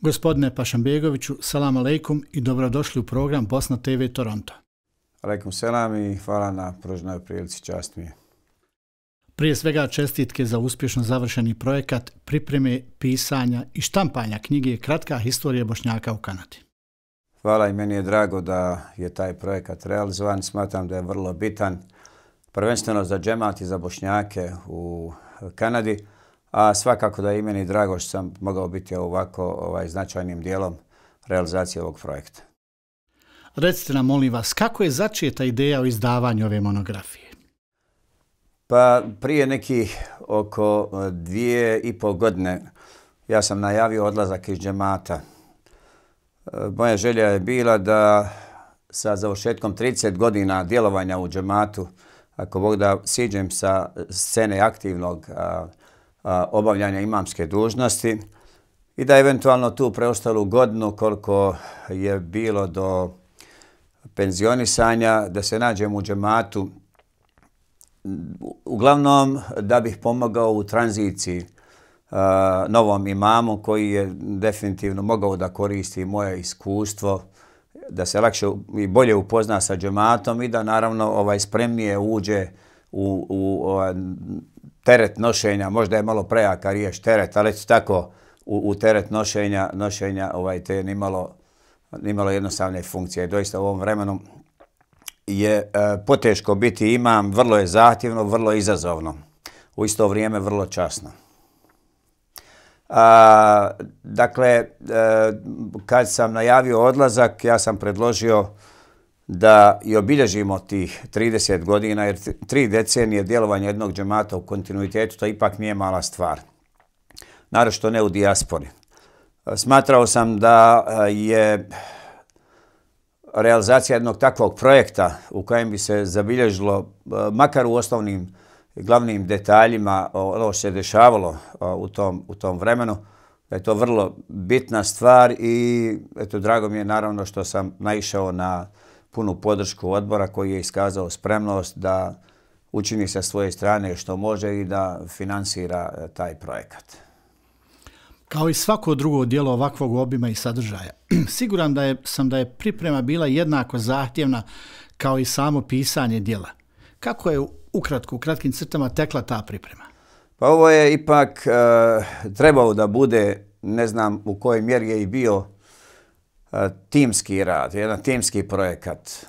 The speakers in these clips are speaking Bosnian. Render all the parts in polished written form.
Gospodine Pašambegoviću, salam aleikum i dobrodošli u program Bosna TV Toronto. Aleikum selam i hvala na pruženoj prilici, čast mi je. Prije svega čestitke za uspješno završeni projekat pripreme, pisanja i štampanja knjige Kratka historija Bošnjaka u Kanadi. Hvala i meni je drago da je taj projekat realizovan. Smatram da je vrlo bitan, prvenstveno za džemat i za Bošnjake u Kanadi, a svakako da je i meni drago što sam mogao biti ovako značajnim dijelom realizacije ovog projekta. Recite nam, molim vas, kako je začeta ideja o izdavanju ove monografije? Pa prije nekih oko 2,5 godine ja sam najavio odlazak iz džemata. Moja želja je bila da sa završetkom 30 godina djelovanja u džematu, ako Bog da, siđem sa scene aktivnog obavljanja imamske dužnosti i da eventualno tu preostalu godinu koliko je bilo do penzionisanja, da se nađem u džematu, uglavnom da bih pomogao u tranziciji novom imamu koji je definitivno mogao da koristi moje iskustvo, da se lakše i bolje upozna sa džematom i da naravno spremnije uđe u teret nošenja, možda je malo prejaka riječ teret, ali tako u teret nošenja te nimalo jednostavne funkcije. Doista u ovom vremenu je poteško biti imam, vrlo je zahtjevno, vrlo izazovno, u isto vrijeme vrlo časno. Dakle, kad sam najavio odlazak, ja sam predložio da i obilježimo tih 30 godina, jer 3 decenije djelovanja jednog džemata u kontinuitetu, to ipak nije mala stvar. Naročito ne u dijaspori. Smatrao sam da je realizacija jednog takvog projekta u kojem bi se zabilježilo, makar u osnovnim glavnim detaljima, ono što se dešavalo u tom vremenu, da je to vrlo bitna stvar i eto, drago mi je naravno što sam naišao na punu podršku odbora koji je iskazao spremnost da učini sa svoje strane što može i da finansira taj projekat. Kao i svako drugo djelo ovakvog obima i sadržaja, siguran sam da je priprema bila jednako zahtjevna kao i samo pisanje djela. Kako je ukratko, u kratkim crtama tekla ta priprema? Pa ovo je ipak trebao da bude, ne znam u kojoj mjeri je i bio timski rad, jedan timski projekat.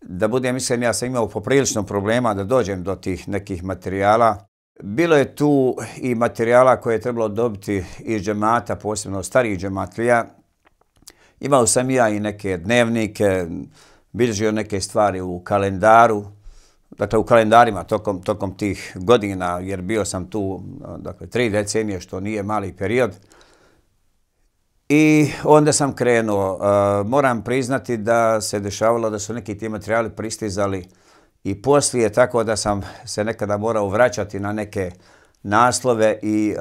Da budem iskren, ja sam imao poprilično problema da dođem do tih nekih materijala. Bilo je tu i materijala koje je trebalo dobiti iz džemata, posebno starijih džematlija. Imao sam ja i neke dnevnike, bilježio neke stvari u kalendaru, dakle u kalendarima tokom tih godina, jer bio sam tu 3 decenije, što nije mali period. I onda sam krenuo. Moram priznati da se dešavalo da su neki ti materijali pristizali i poslije, tako da sam se nekada morao vraćati na neke naslove i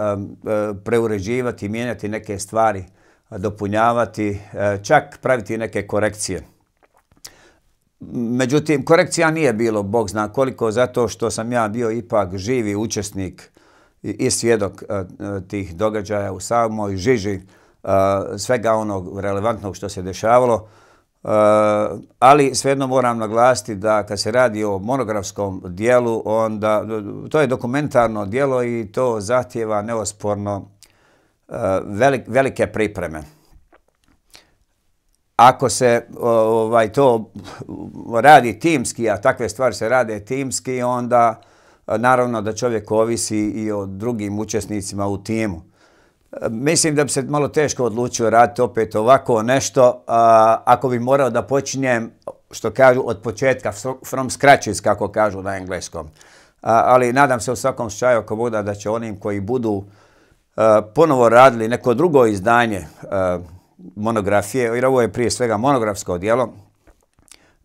preuređivati, mijenjati neke stvari, dopunjavati, čak praviti neke korekcije. Međutim, korekcija nije bilo, Bog zna koliko, zato što sam ja bio ipak živi učesnik i svjedok tih događaja u samoj žiži, svega onog relevantnog što se dešavalo. Ali svejedno moram naglasiti da kad se radi o monografskom dijelu, onda to je dokumentarno dijelo i to zahtijeva neosporno velike pripreme. Ako se to radi timski, a takve stvari se rade timski, onda naravno da čovjek ovisi i o drugim učesnicima u timu. Mislim da bi se malo teško odlučio raditi opet ovako nešto, ako bi morao da počinjem, što kažu, od početka, from scratches, kako kažu na engleskom. Ali nadam se u svakom slučaju, ako Bog da, da će onim koji budu ponovo radili neko drugo izdanje monografije, jer ovo je prije svega monografsko djelo,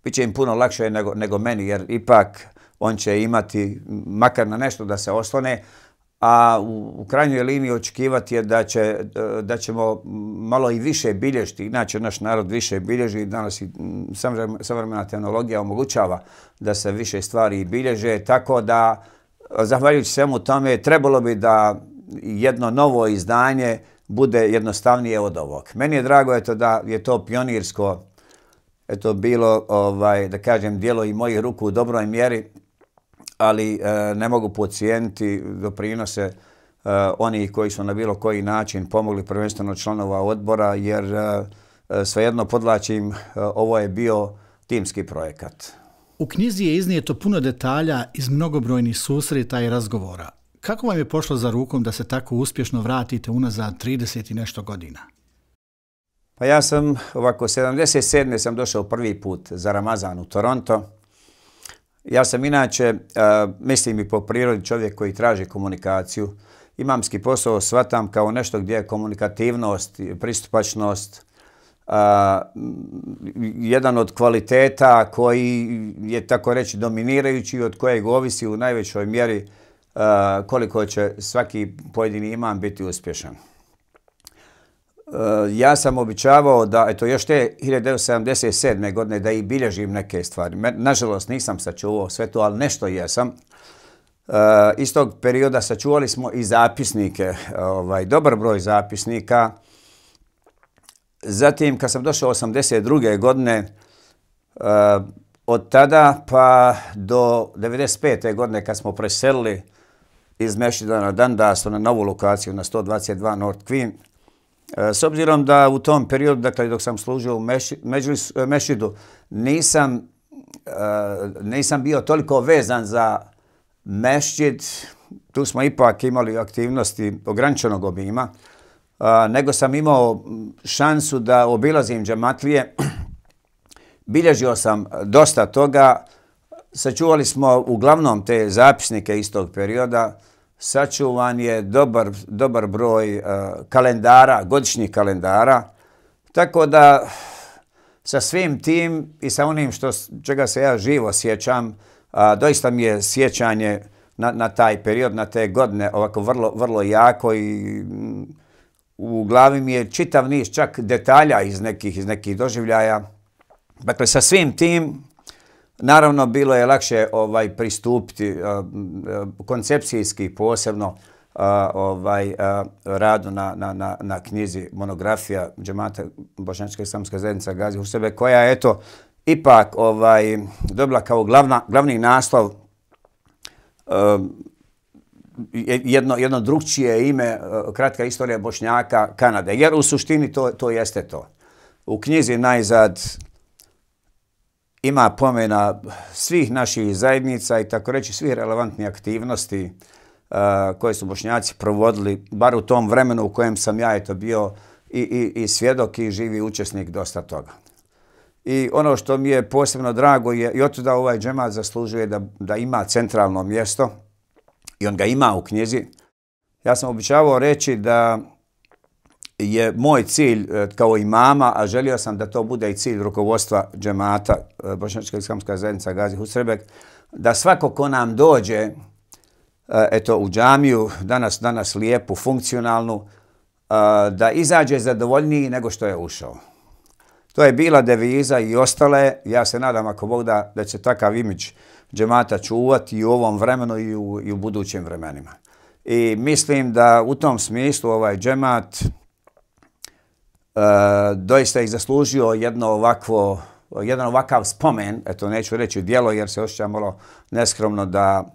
bit će im puno lakše nego meni, jer ipak on će imati makar na nešto da se oslone, a u krajnjoj liniji očekivati je da ćemo malo i više bilježiti. Inače, naš narod više bilježi, danas i savremena tehnologija omogućava da se više stvari bilježe, tako da, zahvaljujući svemu tome, trebalo bi da jedno novo izdanje bude jednostavnije od ovog. Meni je drago da je to pionirsko bilo, da kažem, djelo i mojih ruku u dobroj mjeri, ali ne mogu podcijeniti doprinose oni koji su na bilo koji način pomogli, prvenstveno članova odbora, jer svejedno podvlačim, ovo je bio timski projekat. U knjizi je iznijeto puno detalja iz mnogobrojnih susreta i razgovora. Kako vam je pošlo za rukom da se tako uspješno vratite unazad 30 i nešto godina? Pa ja sam 77. sam došao prvi put za Ramazan u Toronto. Ja sam inače, mislim i po prirodi čovjek koji traži komunikaciju. Imamski posao shvatam kao nešto gdje je komunikativnost, pristupačnost, jedan od kvaliteta koji je, tako reći, dominirajući i od kojeg ovisi u najvećoj mjeri koliko će svaki pojedini imam biti uspješan. Ja sam običavao da, još te 1977. godine, da i bilježim neke stvari. Nažalost, nisam sačuvao sve to, ali nešto jesam. Iz tog perioda sačuvali smo i zapisnike, dobar broj zapisnika. Zatim, kad sam došao 82. godine, od tada pa do 95. godine, kad smo preselili iz Mešida na Dundasu na novu lokaciju na 122 North Queen, s obzirom da u tom periodu, dakle dok sam služio u Mešidu, nisam bio toliko vezan za Mešid, tu smo ipak imali aktivnosti ograničenog obima, nego sam imao šansu da obilazim džematlije. Bilježio sam dosta toga, sačuvali smo uglavnom te zapisnike iz tog perioda, sačuvan je dobar broj kalendara, godišnjih kalendara, tako da sa svim tim i sa onim čega se ja živo sjećam, doista mi je sjećanje na taj period, na te godine ovako vrlo jako i u glavi mi je čitav niz čak detalja iz nekih doživljaja. Dakle, sa svim tim, naravno, bilo je lakše pristupiti koncepcijski posebno radu na knjizi monografija Džemata Bošnjačka islamska zajednica Gazi Husrebe, koja je ipak dobila kao glavni naslov jedno drugčije ime, kratka istorija Bošnjaka Kanade, jer u suštini to jeste to. U knjizi najzad ima pomena svih naših zajednica i tako reći svih relevantnih aktivnosti koje su Bošnjaci provodili, bar u tom vremenu u kojem sam ja bio i svjedok i živi učesnik dosta toga. I ono što mi je posebno drago je i otuda ovaj džemat zaslužuje da ima centralno mjesto i on ga ima u knjizi. Ja sam običavao reći da je moj cilj kao imama, a želio sam da to bude i cilj rukovodstva džemata Bošnjačka islamska zajednica Gazi Husrebek, da svako ko nam dođe u džamiju, danas lijepu, funkcionalnu, da izađe zadovoljniji nego što je ušao. To je bila deviza i ostale. Ja se nadam, ako Bog da će takav imidž džemata čuvati i u ovom vremenu i u budućim vremenima. I mislim da u tom smislu ovaj džemat doista je zaslužio jedan ovakav spomen, neću reći djelo jer se osjećam malo neskromno da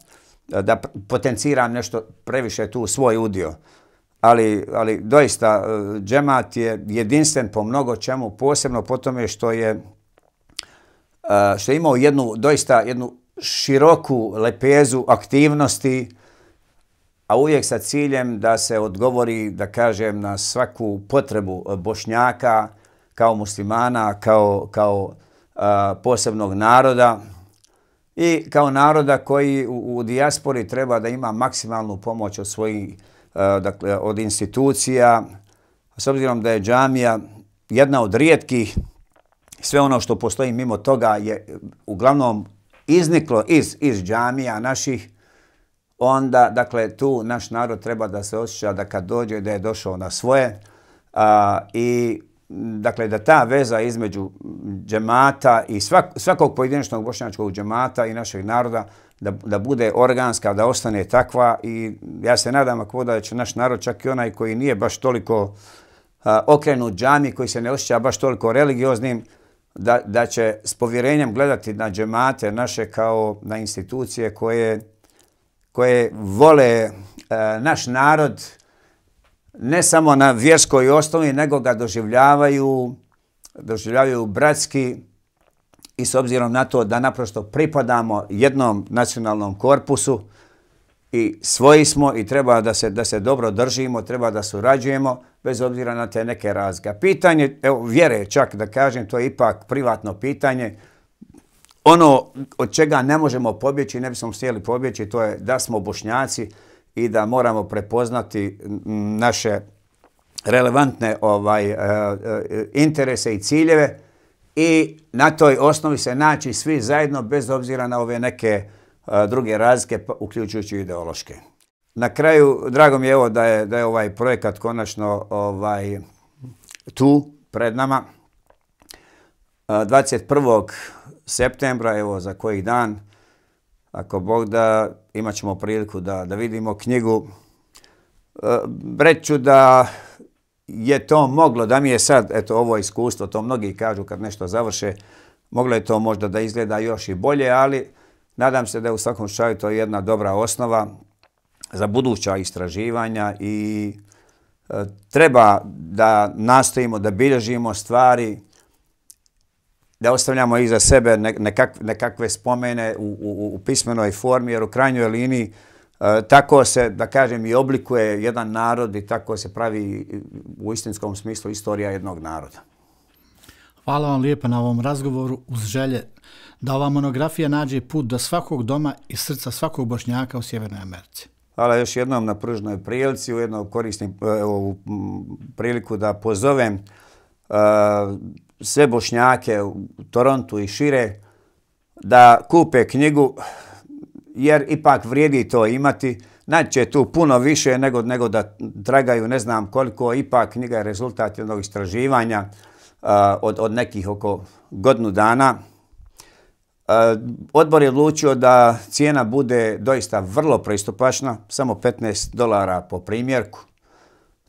potenciram nešto previše tu svoj udio. Ali doista džemat je jedinstven po mnogo čemu, posebno po tome što je imao jednu široku lepezu aktivnosti, a uvijek sa ciljem da se odgovori, da kažem, na svaku potrebu Bošnjaka kao muslimana, kao posebnog naroda i kao naroda koji u dijaspori treba da ima maksimalnu pomoć od svojih, dakle, od institucija. S obzirom da je džamija jedna od rijetkih, sve ono što postoji mimo toga je uglavnom izniklo iz džamija naših, onda, dakle, tu naš narod treba da se osjeća da kad dođe da je došao na svoje i dakle, da ta veza između džemata i svakog pojedinačnog bošnjačkog džemata i našeg naroda da bude organska, da ostane takva i ja se nadam ako da će naš narod, čak i onaj koji nije baš toliko okrenut džami, koji se ne osjeća baš toliko religioznim, da će s povjerenjem gledati na džemate naše kao na institucije koje vole naš narod ne samo na vjerskoj osnovi, nego ga doživljavaju bratski i s obzirom na to da naprosto pripadamo jednom nacionalnom korpusu i svoji smo i treba da se dobro držimo, treba da surađujemo bez obzira na te neke razlike. Pitanje, evo, vjere čak da kažem, to je ipak privatno pitanje. Ono od čega ne možemo pobjeći, ne bismo htjeli pobjeći, to je da smo Bošnjaci i da moramo prepoznati naše relevantne interese i ciljeve i na toj osnovi se naći svi zajedno bez obzira na ove neke druge razlike, uključujući ideološke. Na kraju, drago mi je evo da je ovaj projekat konačno tu pred nama. 21. septembra, evo za koji dan, ako Bog da, imat ćemo priliku da vidimo knjigu. Reću da je to moglo, da mi je sad, eto, ovo iskustvo, to mnogi kažu kad nešto završe, moglo je to možda da izgleda još i bolje, ali nadam se da je u svakom slučaju to jedna dobra osnova za buduća istraživanja i treba da nastojimo da bilježimo stvari, da ostavljamo iza sebe nekakve spomene u pismenoj formi, jer u krajnjoj liniji tako se, da kažem, i oblikuje jedan narod i tako se pravi u istinskom smislu istorija jednog naroda. Hvala vam lijepa na ovom razgovoru uz želje da ova monografija nađe put do svakog doma i srca svakog Bošnjaka u Sjevernoj Americi. Hvala još jednom na pruženoj prilici. Ujedno koristim ovu priliku da pozovem sve Bošnjake u Torontu i šire da kupe knjigu, jer ipak vrijedi to imati. Naći će tu puno više nego da tragaju ne znam koliko. Ipak knjiga je rezultat jednog istraživanja od nekih oko godinu dana. Odbor je odlučio da cijena bude doista vrlo pristupačna, samo $15 po primjerku.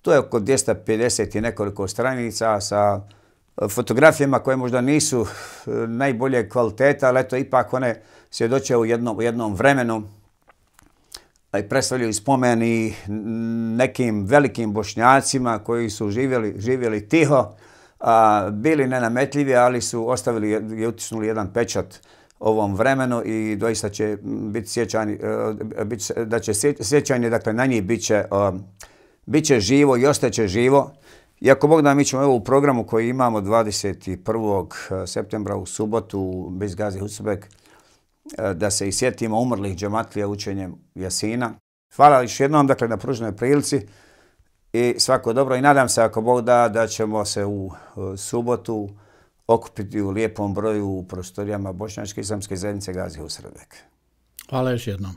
To je oko 250 i nekoliko stranica sa fotografijama koje možda nisu najbolje kvaliteta, ali eto ipak one svjedoče u jednom vremenu i predstavljaju spomen i nekim velikim Bošnjacima koji su živjeli tiho, bili nenametljivi, ali su ostavili i utisnuli jedan pečat ovom vremenu i doista će biti sjećanje, da će sjećanje, dakle, na njih bit će živo i ostaće živo. I ako Bog da, mi ćemo u programu koji imamo 21. septembra u subotu u Bez Gazi Husbek da se i sjetimo umrlih džematlija učenjem Jasina. Hvala još jednom, dakle, na pruženoj prilici i svako dobro i nadam se ako Bog da ćemo se u subotu okupiti u lijepom broju u prostorijama Bošnjačke islamske zajednice Gazi Husbek. Hvala još jednom.